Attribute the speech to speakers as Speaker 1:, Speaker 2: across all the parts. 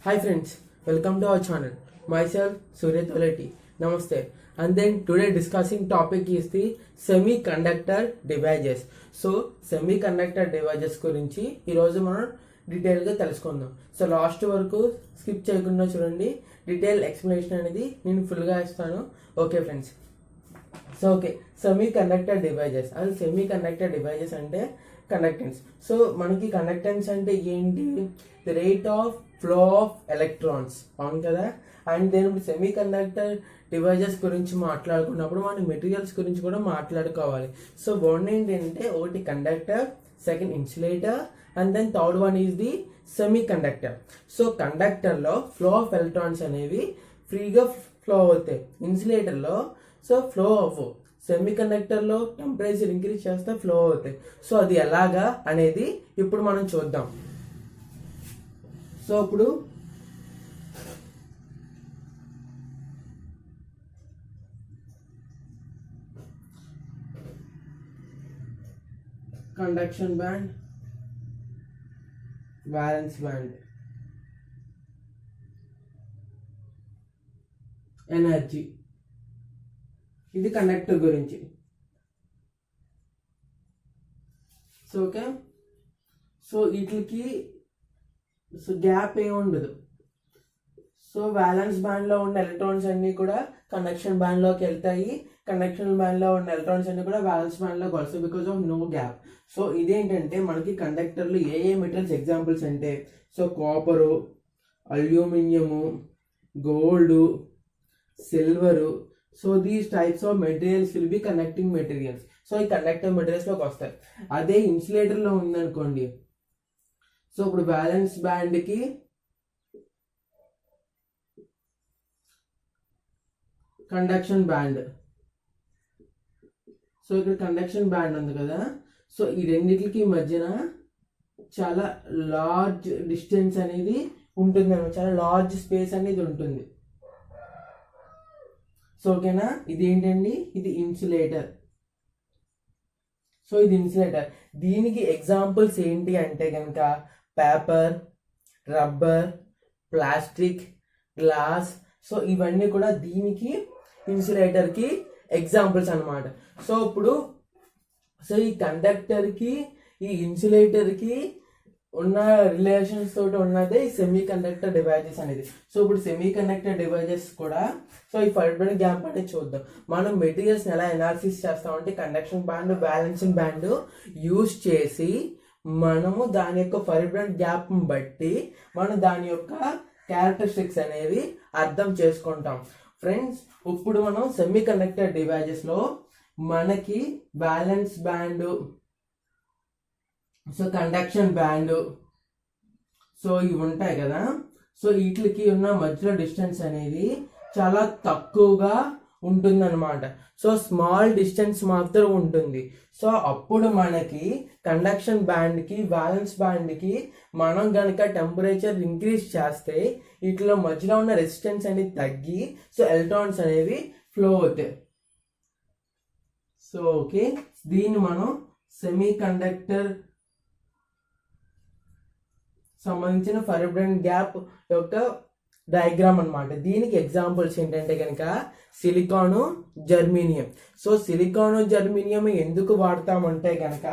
Speaker 1: Hi friends, welcome to our channel. Myself Surya Toleti. Namaste. And then today discussing topic is the semiconductor devices. So semiconductor devices గురించి ఈరోజు మనం డీటెయిల్గా తెలుసుకుందాం. So last వరకు skip చేయకుండా చూడండి, detail explanation అనేది నేను ఫుల్గా ఇస్తాను. Okay friends, so okay semiconductor devices. అది సెమీకండక్టర్ డివైజెస్ అంటే కండక్టెన్స్. సో మనకి కండక్టెన్స్ అంటే ఏంటి? The rate of flow of electrons, అవును కదా. అండ్ దేని సెమీ కండక్టర్ డివైజెస్ గురించి మాట్లాడుకున్నప్పుడు మనం మెటీరియల్స్ గురించి కూడా మాట్లాడుకోవాలి. సో వన్ ఏంటంటే ఒకటి conductor, second insulator, and then third one is the semi conductor. So కండక్టర్లో ఫ్లో ఆఫ్ ఎలక్ట్రాన్స్ అనేవి ఫ్రీగా ఫ్లో అవుతాయి, ఇన్సులేటర్లో సో ఫ్లో అవ్వవు. సెమీ కండక్టర్లో టెంపరేచర్ ఇంక్రీజ్ చేస్తే ఫ్లో అవుతాయి. సో అది ఎలాగా అనేది ఇప్పుడు మనం చూద్దాం. సో ఇప్పుడు conduction band, valence band, energy, ఇది కండక్టర్ గురించి. సో ఓకే, సో వీటికి సో గ్యాప్ ఏమి ఉండదు. సో వ్యాలెన్స్ బ్యాండ్లో ఉన్న ఎలక్ట్రాన్స్ అన్నీ కూడా కండక్షన్ బ్యాండ్లోకి వెళ్తాయి, కండక్షన్ బ్యాండ్లో ఉన్న ఎలక్ట్రాన్స్ అన్నీ కూడా వ్యాలెన్స్ బ్యాండ్లోకి వస్తాయి because of no gap. So ఇదేంటంటే మనకి కండక్టర్లు ఏ మెటీరియల్స్ ఎగ్జాంపుల్స్ అంటే so copper, aluminium, gold, silver. So these types of materials will be connecting materials. So ఈ కండక్టర్ మెటీరియల్స్లోకి వస్తాయి. అదే ఇన్సులేటర్లో ఉందనుకోండి, సో ఇప్పుడు బ్యాలెన్స్ బ్యాండ్కి కండక్షన్ బ్యాండ్, సో ఇక్కడ కండక్షన్ బ్యాండ్ ఉంది కదా. సో ఈ రెండింటికి మధ్యన చాలా లార్జ్ డిస్టెన్స్ అనేది ఉంటుంది అన్నమాట, చాలా లార్జ్ స్పేస్ అనేది ఉంటుంది. సో ఓకేనా, ఇది ఏంటండి, ఇది ఇన్సులేటర్. సో ఇది ఇన్సులేటర్. దీనికి ఎగ్జాంపుల్స్ ఏంటి అంటే కనుక paper, rubber, plastic, glass. So ఇవన్నీ కూడా దీనికి ఇన్సులేటర్కి ఎగ్జాంపుల్స్ అన్నమాట. సో ఇప్పుడు సో ఈ కండక్టర్కి ఈ ఇన్సులేటర్కి ఉన్న రిలేషన్స్ తోటి ఉన్నదే ఈ సెమీ కండక్టర్ డివైజెస్ అనేది. సో ఇప్పుడు సెమీ కండక్టర్ డివైజెస్ కూడా సో ఈ ఫైబ్రిడ్ గ్యాప్ అనేది చూద్దాం. మనం మెటీరియల్స్ని ఎలా అనాలిసిస్ చేస్తామంటే conduction band, balancing band use చేసి మనము దాని యొక్క ఫైబ్రిడ్ గ్యాప్ని బట్టి మనం దాని యొక్క క్యారెక్టరిస్టిక్స్ అనేవి అర్థం చేసుకుంటాం. ఫ్రెండ్స్, ఇప్పుడు మనం సెమీ కండక్టర్ డివైజెస్లో మనకి balance band, so conduction band, so ఇవి ఉంటాయి కదా. సో వీటికి ఉన్న మధ్యలో డిస్టెన్స్ అనేది చాలా తక్కువగా ఉంటుందన్నమాట. సో స్మాల్ డిస్టెన్స్ మాత్రం ఉంటుంది. సో అప్పుడు మనకి కండక్షన్ బ్యాండ్కి, బ్యాలెన్స్ బ్యాండ్కి మనం కనుక టెంపరేచర్ ఇంక్రీజ్ చేస్తే వీటిలో మధ్యలో ఉన్న రెసిస్టెన్స్ అనేది తగ్గి సో ఎలక్ట్రాన్స్ అనేవి ఫ్లో అవుతాయి. సో ఓకే, దీన్ని మనం సెమీ కండక్టర్ సంబంధించిన ఫైబ్రిడ్ గ్యాప్ యొక్క డయాగ్రామ్ అన్నమాట. దీనికి ఎగ్జాంపుల్స్ ఏంటంటే కనుక సిలికాను, జర్మీనియం. సో సిలికాను, జర్మీనియం ఎందుకు వాడతామంటే కనుక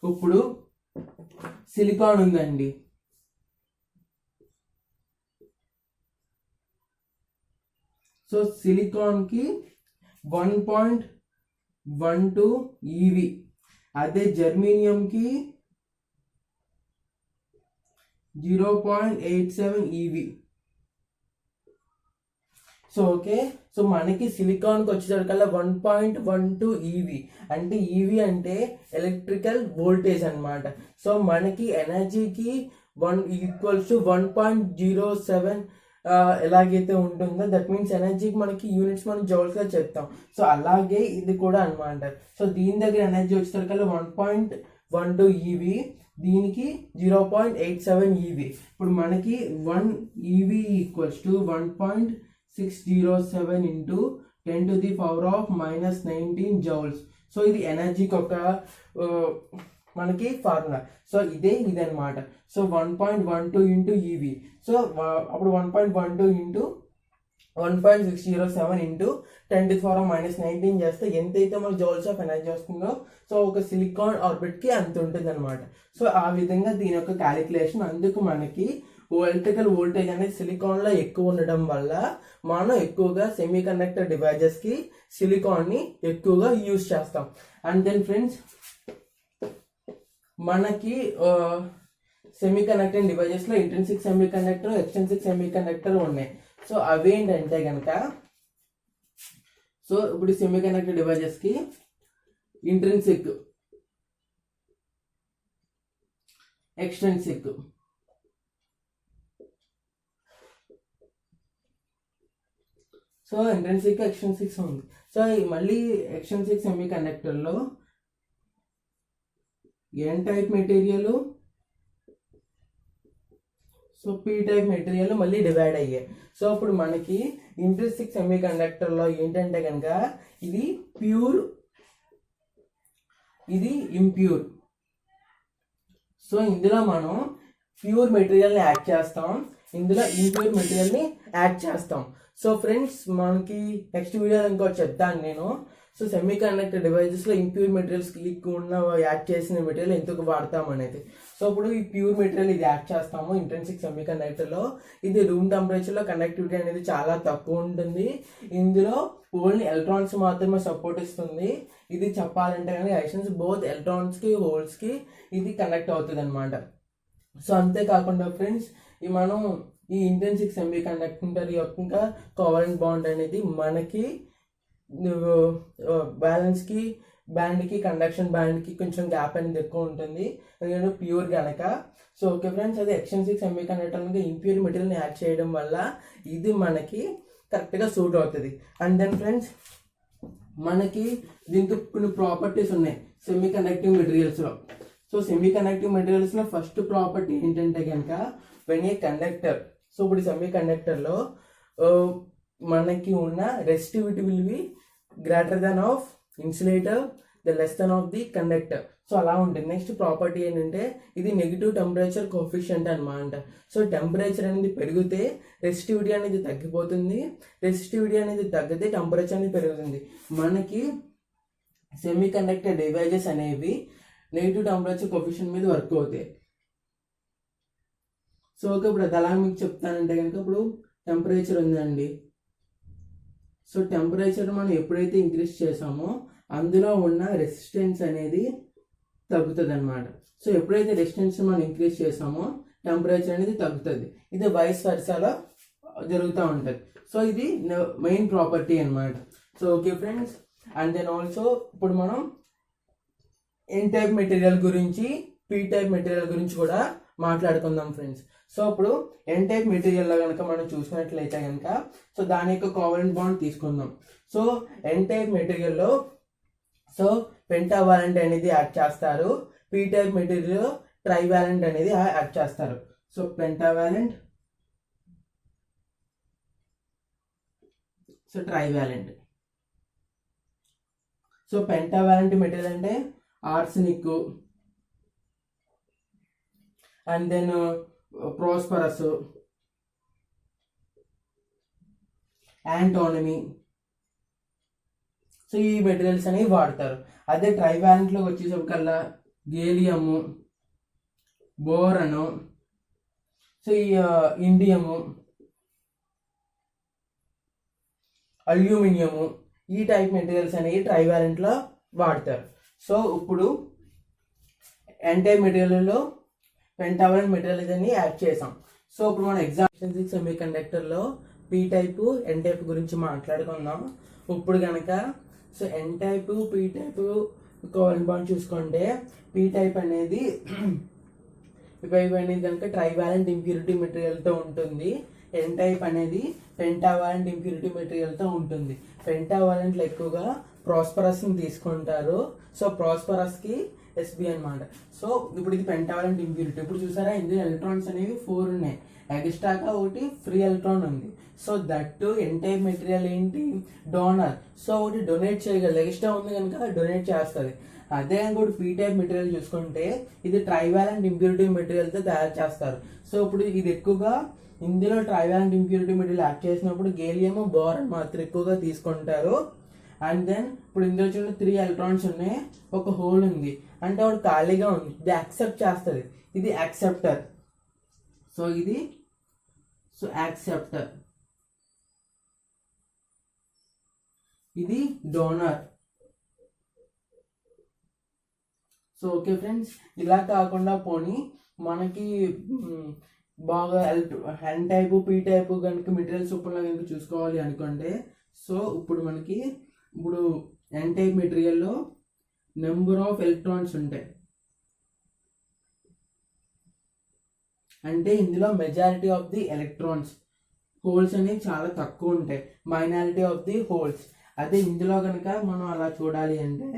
Speaker 1: ఇప్పుడు సిలికాన్ ఉందండి. సో సిలికాన్కి 1.12 EV, అదే జర్మీనియంకి 0.87 EV. సో ఓకే, సో మనకి సిలికాన్కి వచ్చేసరికల్లా 1.12 EV అంటే ఈవీ అంటే ఎలక్ట్రికల్ వోల్టేజ్ అనమాట. సో మనకి ఎనర్జీకి 1 = 1.07 ఎలాగైతే ఉంటుందో దట్ మీన్స్ ఎనర్జీకి మనకి యూనిట్స్ మనం జౌల్స్గా చెప్తాం. సో అలాగే ఇది కూడా అనమాట. సో దీని దగ్గర ఎనర్జీ వచ్చేసరికల్లా 1.12 EV, దీనికి 0.87 EV. ఇప్పుడు మనకి 1 EV = 1.607 × 10⁻⁻⁻19 జౌల్స్. సో ఇది ఎనర్జీకి ఒక మనకి ఫార్ములా. సో ఇదనమాట. సో 1.12 ఇంటూ ఈవి. సో అప్పుడు 1.12 ఇంటూ 1.607 ఇంటూ 10⁻⁻19 చేస్తే ఎంతైతే మన జౌల్స్ ఆఫ్ ఎనర్జీ వస్తుందో సో ఒక సిలికాన్ ఆర్బిట్కి అంత ఉంటుంది అనమాట. సో ఆ విధంగా దీని యొక్క క్యాలిక్యులేషన్. అందుకు మనకి ఎలక్ట్రికల్ వోల్టేజ్ అనేది సిలికాన్లో ఎక్కువ ఉండడం వల్ల మనం ఎక్కువగా సెమీ కండక్టర్ డివైజెస్కి సిలికాన్ని ఎక్కువగా యూజ్ చేస్తాం. అండ్ దెన్ ఫ్రెండ్స్, మనకి సెమీ కండక్టింగ్ డివైజెస్లో intrinsic semi conductor, extrinsic semi conductor ఉన్నాయి. సో అవేంటంటే కనుక, సో ఇప్పుడు సెమీ కండక్టర్ డివైజెస్కి intrinsic, extrinsic, so intrinsic extrinsic ఉంది. సో మళ్ళీ ఎక్స్ట్రిన్సిక్ సెమీ కండక్టర్లో n type material, so p type material మళ్ళీ డివైడ్ అయ్యాయి. సో ఇప్పుడు మనకి ఇంట్రిన్సిక్ సెమీ కండక్టర్లో ఏంటంటే కనుక ఇది ప్యూర్, ఇది ఇంప్యూర్. సో ఇందులో మనం ప్యూర్ మెటీరియల్ని యాడ్ చేస్తాం, ఇందులో ఇంప్యూర్ మెటీరియల్ని యాడ్ చేస్తాం. సో ఫ్రెండ్స్, మనకి నెక్స్ట్ వీడియోలో ఇంకోటి చెప్తాను నేను. సో సెమీ కండక్టర్ డివైజెస్లో ఇంప్యూర్ మెటీరియల్స్ ఉన్న యాడ్ చేసిన మెటీరియల్ ఎందుకు వాడతాం అనేది. సో ఇప్పుడు ఈ ప్యూర్ మెటీరియల్ ఇది యాడ్ చేస్తాము ఇంట్రిన్సిక్ సెమీ కండక్టర్లో. ఇది రూమ్ టెంపరేచర్లో కండక్టివిటీ అనేది చాలా తక్కువ ఉంటుంది. ఇందులో ఓన్లీ ఎలక్ట్రాన్స్ మాత్రమే సపోర్ట్ ఇస్తుంది. ఇది చెప్పాలంటే కానీ ఐసన్స్ బోత్ ఎలక్ట్రాన్స్కి హోల్స్కి ఇది కనెక్ట్ అవుతుంది అనమాట. సో అంతేకాకుండా ఫ్రెండ్స్, మనం ఈ ఇంట్రిన్సిక్ సెమీ కండక్టర్ యొక్క కోవలెంట్ బాండ్ అనేది మనకి బ్యాలెన్స్కి, బ్యాండ్కి, కండక్షన్ బ్యాండ్కి కొంచెం గ్యాప్ అనేది ఎక్కువ ఉంటుంది ఎందుకంటే ప్యూర్ కనుక. సో ఓకే ఫ్రెండ్స్, అది ఎక్స్ట్రిన్సిక్ సెమీ కండక్టర్ ఇంప్యూర్ మెటీరియల్ని యాడ్ చేయడం వల్ల ఇది మనకి కరెక్ట్గా సూట్ అవుతుంది. అండ్ దెన్ ఫ్రెండ్స్, మనకి దీంతో కొన్ని ప్రాపర్టీస్ ఉన్నాయి సెమీ కండక్టివ్ మెటీరియల్స్లో. సో సెమీ కండక్టివ్ మెటీరియల్స్లో ఫస్ట్ ప్రాపర్టీ ఏంటంటే కనుక వెన్ ఏ కండక్టర్, సో ఇప్పుడు సెమీ కండక్టర్లో మనకి ఉన్న resistivity will be greater than of insulator, the less than of the conductor. So అలా ఉంటుంది. నెక్స్ట్ ప్రాపర్టీ ఏంటంటే ఇది నెగిటివ్ టెంపరేచర్ కోఎఫిషియంట్ అనమాట. సో టెంపరేచర్ అనేది పెరిగితే రెసిస్టివిటీ అనేది తగ్గిపోతుంది, రెసిస్టివిటీ అనేది తగ్గితే టెంపరేచర్ అనేది పెరుగుతుంది. మనకి సెమీ కండక్టర్ డివైజెస్ అనేవి నెగిటివ్ టెంపరేచర్ కోఎఫిషియంట్ మీద వర్క్ అవుతాయి. సో ఓకే, ఇప్పుడు అది అలా మీకు చెప్తానంటే కనుక ఇప్పుడు టెంపరేచర్ ఉందండి. సో టెంపరేచర్ మనం ఎప్పుడైతే ఇంక్రీజ్ చేసామో అందులో ఉన్న రెసిస్టెన్స్ అనేది తగ్గుతుంది అనమాట. సో ఎప్పుడైతే రెసిస్టెన్స్ మనం ఇంక్రీజ్ చేసామో టెంపరేచర్ అనేది తగ్గుతుంది. ఇది వైస్ వర్సాలో జరుగుతూ ఉంటుంది. సో ఇది మెయిన్ ప్రాపర్టీ అనమాట. So okay friends, and then also ఇప్పుడు మనం ఎన్ టైప్ మెటీరియల్ గురించి, పీ టైప్ మెటీరియల్ గురించి కూడా మాట్లాడుకుందాం ఫ్రెండ్స్. సో ఇప్పుడు ఎన్ టైప్ మెటీరియల్లో కనుక మనం చూసినట్లయితే కనుక సో దాని యొక్క కోవలెంట్ బాండ్ తీసుకుందాం. సో ఎన్ టైప్ మెటీరియల్లో సో పెంటావాలెంట్ అనేది యాడ్ చేస్తారు, పీ టైప్ మెటీరియల్లో ట్రైవాలెంట్ అనేది యాడ్ చేస్తారు. So pentavalent, so trivalent. So pentavalent material అంటే arsenic, and then phosphorus, antimony. So ఈ మెటీరియల్స్ అనేవి వాడతారు. అదే ట్రైవాలెంట్లో వచ్చేసరికల్లా గేలియము, బోరను, సో ఈ ఇండియము, అల్యూమినియము, ఈ టైప్ మెటీరియల్స్ అనేవి ట్రైవాలెంట్లో వాడతారు. సో ఇప్పుడు ఎన్ టైప్ మెటీరియల్లో పెంటావాలెంట్ మెటీరియల్ అని యాడ్ చేసాం. సో ఇప్పుడు మనం ఎగ్జాంపుల్ సెమీ కండక్టర్లో పీ టైపు, ఎన్ టైప్ గురించి మాట్లాడుకుందాం. ఇప్పుడు కనుక so n type, p type covalent bond చూసుకుంటే పీ టైప్ అనేది అనేది కనుక ట్రైవాలెంట్ ఇంప్యూరిటీ మెటీరియల్తో ఉంటుంది. ఎన్ టైప్ అనేది పెంటావాలెంట్ ఇంప్యూరిటీ మెటీరియల్తో ఉంటుంది. పెంటావాలెంట్లో ఎక్కువగా ప్రాస్పరస్ని తీసుకుంటారు. సో ప్రాస్పరస్కి ఎస్బి అనమాట. సో ఇప్పుడు ఇది పెంటావాలెంట్ ఇంప్యూరిటీ. ఇప్పుడు చూసారా ఇందులో ఎలక్ట్రాన్స్ అనేవి 4 ఉన్నాయి, ఎక్స్ట్రాగా ఒకటి ఫ్రీ ఎలక్ట్రాన్ ఉంది. So that N type material ఏంటి, డోనర్. సో ఒకటి డొనేట్ చేయగలదు, ఎక్స్ట్రా ఉంది కనుక డొనేట్ చేస్తుంది. అదే ఇంకోటి పీ టైప్ మెటీరియల్ చూసుకుంటే ఇది ట్రైవాలెంట్ ఇంప్యూరిటీ మెటీరియల్తో తయారు చేస్తారు. సో ఇప్పుడు ఇది ఎక్కువగా ఇందులో ట్రైవాలెంట్ ఇంప్యూరిటీ మెటీరియల్ యాడ్ చేసినప్పుడు గేలియం బోరాన్ మాత్రం ఎక్కువగా తీసుకుంటారు. అండ్ దెన్ ఇప్పుడు ఇందులో చూడండి 3 ఎలక్ట్రాన్స్ ఉన్నాయి, ఒక హోల్ ఉంది అంటే ఒకటి ఖాళీగా ఉంది, ఇది యాక్సెప్ట్ చేస్తుంది, ఇది యాక్సెప్టర్. సో ఇది యాక్సెప్టర్, ఇది డోనర్. సో ఓకే ఫ్రెండ్స్, ఇలా కాకుండా పోనీ మనకి బాగా ఎన్ టైపు పీ టైపు కనుక మెటీరియల్ సూపర్లో కనుక చూసుకోవాలి అనుకుంటే, సో ఇప్పుడు ఎన్ టైప్ మెటీరియల్లో నెంబర్ ఆఫ్ ఎలక్ట్రాన్స్ ఉంటాయి, అంటే ఇందులో majority of the electrons, holes అనేవి చాలా తక్కువ ఉంటాయి, మైనారిటీ ఆఫ్ ది హోల్స్. అదే ఇందులో కనుక మనం అలా చూడాలి అంటే,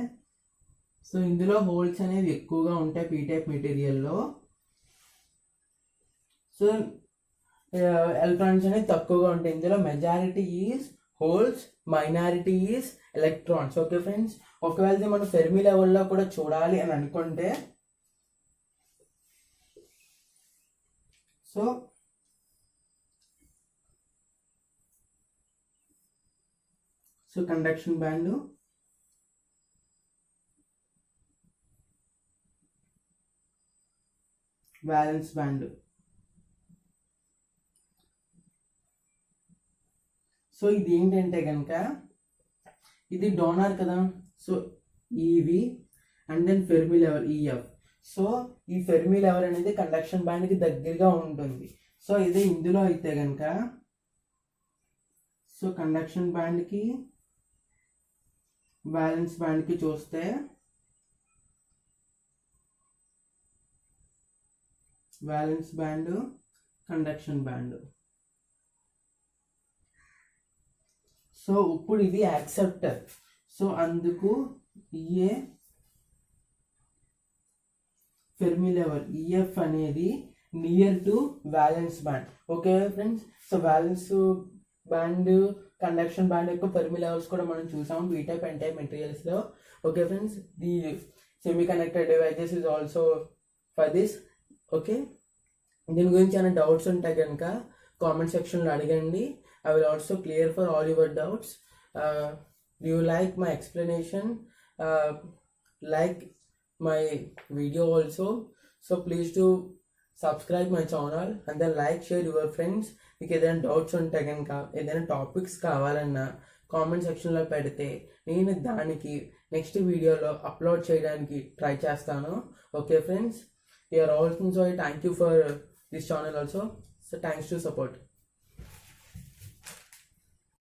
Speaker 1: సో ఇందులో హోల్స్ అనేవి ఎక్కువగా ఉంటాయి పీ టైప్ మెటీరియల్లో. సో ఎలక్ట్రాన్స్ అనేవి తక్కువగా ఉంటాయి. ఇందులో majority is holes, minority is electrons. Okay friends, ఒకవేళ మనం ఫెర్మి లెవెల్లో కూడా చూడాలి అని అనుకుంటే, so conduction band, valence band. So ఇది ఏంటంటే కనుక ఇది డోనర్ కదా, so EV and then Fermi level EF. So ఈ ఫెర్మి లెవెల్ అనేది కండక్షన్ బ్యాండ్కి దగ్గరగా ఉంటుంది. సో ఇది ఇందులో అయితే కనుక, సో కండక్షన్ బ్యాండ్కి వ్యాలెన్స్ బ్యాండ్కి చూస్తే valence band, conduction band. So ఇప్పుడు ఇది యాక్సెప్టర్. సో అందుకు ఏ ఫెర్మి లెవెల్ ఈఎఫ్ అనేది near to valence band. Okay friends, so valence band, conduction band యొక్క ఫెర్మి లెవెల్స్ కూడా మనం చూసాం పీ టైప్ ఎన్ టైప్ మెటీరియల్స్లో. Okay friends, the semi conductor devices is also for this. Okay, దీని గురించి ఏమైనా doubts ఉంటే కనుక కామెంట్ సెక్షన్లో అడగండి. I will also clear for all your doubts. Do you like my explanation? Like my video also. So please do subscribe my channel and then like, share your friends. మీకు ఏదైనా doubts ఉంటే కనుక, ఏదైనా topics కావాలన్నా comment సెక్షన్లో పెడితే నేను దానికి నెక్స్ట్ వీడియోలో అప్లోడ్ చేయడానికి ట్రై చేస్తాను. Okay friends, you are also thank you for this channel also. So thanks to support.